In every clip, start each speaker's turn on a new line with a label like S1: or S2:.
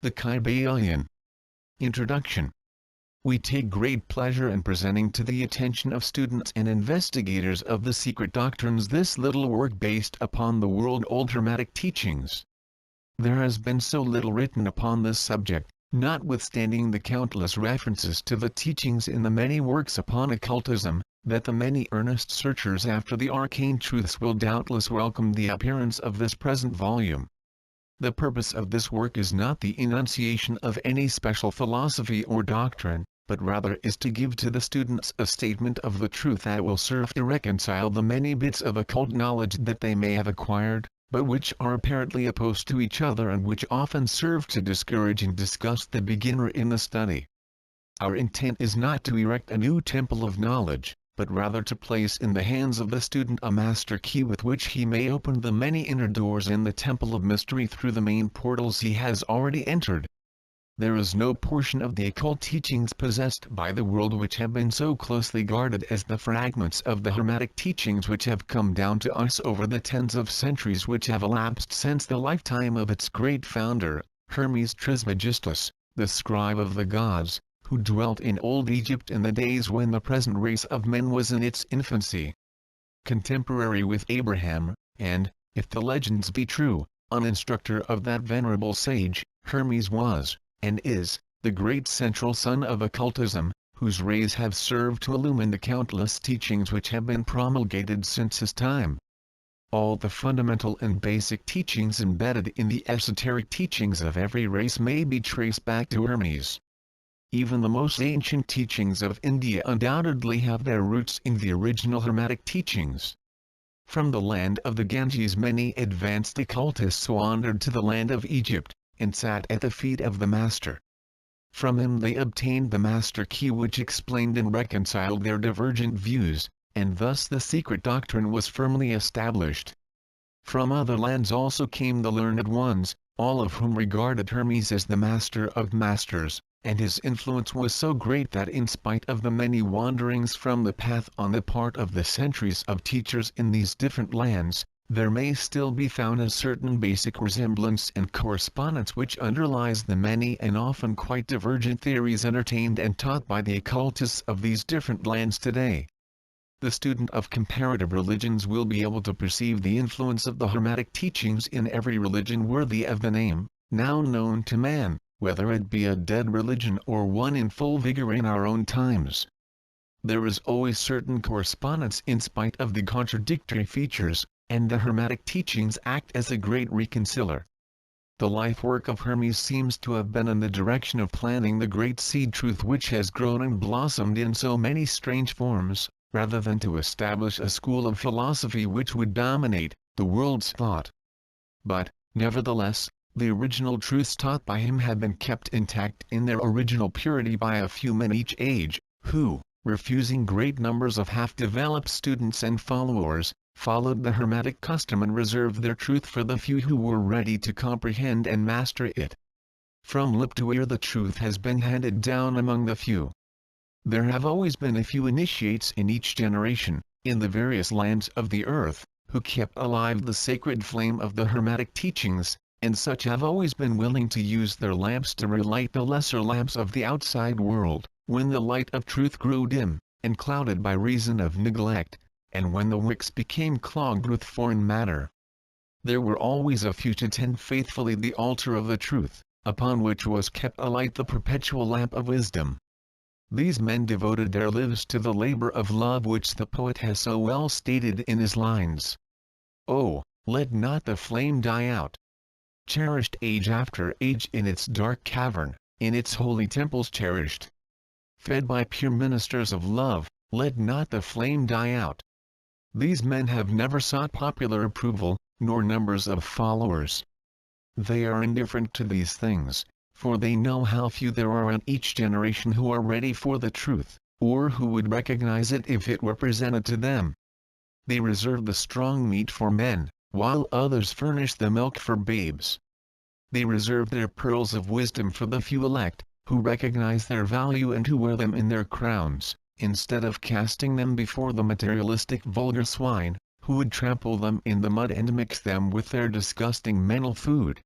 S1: The Kybalion Introduction. We take great pleasure in presenting to the attention of students and investigators of the secret doctrines this little work based upon the world-old Hermetic teachings. There has been so little written upon this subject, notwithstanding the countless references to the teachings in the many works upon occultism, that the many earnest searchers after the arcane truths will doubtless welcome the appearance of this present volume. The purpose of this work is not the enunciation of any special philosophy or doctrine, but rather is to give to the students a statement of the truth that will serve to reconcile the many bits of occult knowledge that they may have acquired, but which are apparently opposed to each other and which often serve to discourage and disgust the beginner in the study. Our intent is not to erect a new temple of knowledge, but rather to place in the hands of the student a master key with which he may open the many inner doors in the temple of mystery through the main portals he has already entered. There is no portion of the occult teachings possessed by the world which have been so closely guarded as the fragments of the Hermetic teachings which have come down to us over the tens of centuries which have elapsed since the lifetime of its great founder, Hermes Trismegistus, the scribe of the gods, who dwelt in old Egypt in the days when the present race of men was in its infancy. Contemporary with Abraham, and, if the legends be true, an instructor of that venerable sage, Hermes was, and is, the great central sun of occultism, whose rays have served to illumine the countless teachings which have been promulgated since his time. All the fundamental and basic teachings embedded in the esoteric teachings of every race may be traced back to Hermes. Even the most ancient teachings of India undoubtedly have their roots in the original Hermetic teachings. From the land of the Ganges many advanced occultists wandered to the land of Egypt, and sat at the feet of the Master. From him they obtained the Master Key which explained and reconciled their divergent views, and thus the secret doctrine was firmly established. From other lands also came the learned ones, all of whom regarded Hermes as the Master of Masters, and his influence was so great that in spite of the many wanderings from the path on the part of the centuries of teachers in these different lands, there may still be found a certain basic resemblance and correspondence which underlies the many and often quite divergent theories entertained and taught by the occultists of these different lands today. The student of comparative religions will be able to perceive the influence of the Hermetic teachings in every religion worthy of the name, now known to man, whether it be a dead religion or one in full vigor in our own times. There is always certain correspondence in spite of the contradictory features, and the Hermetic teachings act as a great reconciler. The life work of Hermes seems to have been in the direction of planting the great seed truth which has grown and blossomed in so many strange forms, rather than to establish a school of philosophy which would dominate the world's thought. But, nevertheless, the original truths taught by him have been kept intact in their original purity by a few men each age, who, refusing great numbers of half-developed students and followers, followed the Hermetic custom and reserved their truth for the few who were ready to comprehend and master it. From lip to ear the truth has been handed down among the few. There have always been a few initiates in each generation, in the various lands of the earth, who kept alive the sacred flame of the Hermetic teachings, and such have always been willing to use their lamps to relight the lesser lamps of the outside world, when the light of truth grew dim, and clouded by reason of neglect, and when the wicks became clogged with foreign matter. There were always a few to tend faithfully the altar of the truth, upon which was kept alight the perpetual lamp of wisdom. These men devoted their lives to the labor of love which the poet has so well stated in his lines. Oh, let not the flame die out. Cherished age after age in its dark cavern, in its holy temples cherished. Fed by pure ministers of love, let not the flame die out. These men have never sought popular approval, nor numbers of followers. They are indifferent to these things, for they know how few there are in each generation who are ready for the truth, or who would recognize it if it were presented to them. They reserve the strong meat for men, while others furnish the milk for babes. They reserve their pearls of wisdom for the few elect, who recognize their value and who wear them in their crowns, instead of casting them before the materialistic vulgar swine, who would trample them in the mud and mix them with their disgusting mental food.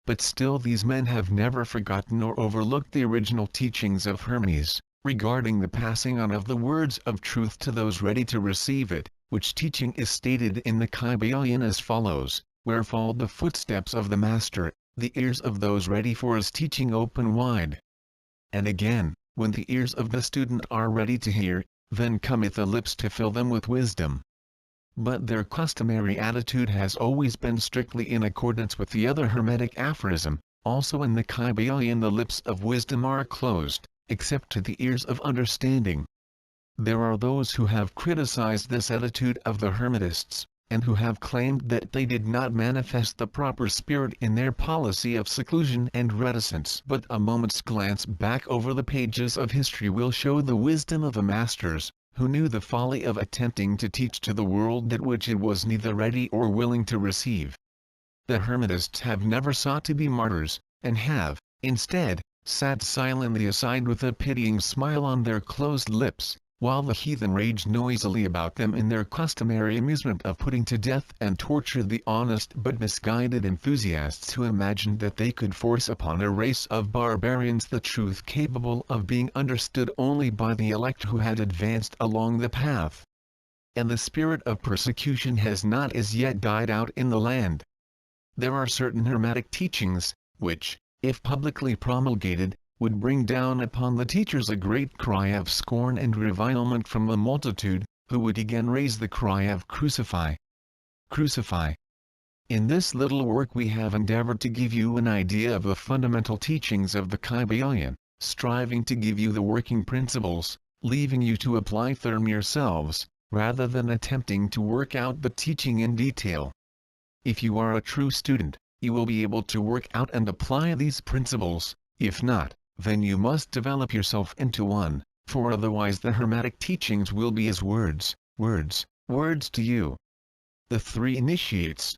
S1: but still these men have never forgotten or overlooked the original teachings of Hermes, regarding the passing on of the words of truth to those ready to receive it, which teaching is stated in the Kybalion as follows: "Where fall the footsteps of the Master, the ears of those ready for his teaching open wide." And again, "When the ears of the student are ready to hear, then cometh the lips to fill them with wisdom." But their customary attitude has always been strictly in accordance with the other Hermetic aphorism: "Also in the Kybalion the lips of wisdom are closed, except to the ears of understanding." There are those who have criticized this attitude of the Hermetists, and who have claimed that they did not manifest the proper spirit in their policy of seclusion and reticence. But a moment's glance back over the pages of history will show the wisdom of the Masters, who knew the folly of attempting to teach to the world that which it was neither ready or willing to receive. The Hermetists have never sought to be martyrs, and have, instead, sat silently aside with a pitying smile on their closed lips, while the heathen raged noisily about them in their customary amusement of putting to death and torture the honest but misguided enthusiasts who imagined that they could force upon a race of barbarians the truth capable of being understood only by the elect who had advanced along the path. And the spirit of persecution has not as yet died out in the land. There are certain Hermetic teachings, which, if publicly promulgated, would bring down upon the teachers a great cry of scorn and revilement from the multitude, who would again raise the cry of "Crucify! Crucify!" In this little work we have endeavored to give you an idea of the fundamental teachings of the Kybalion, striving to give you the working principles, leaving you to apply them yourselves, rather than attempting to work out the teaching in detail. If you are a true student, you will be able to work out and apply these principles. If not, then you must develop yourself into one, for otherwise the Hermetic teachings will be as words, words, words to you. The three initiates,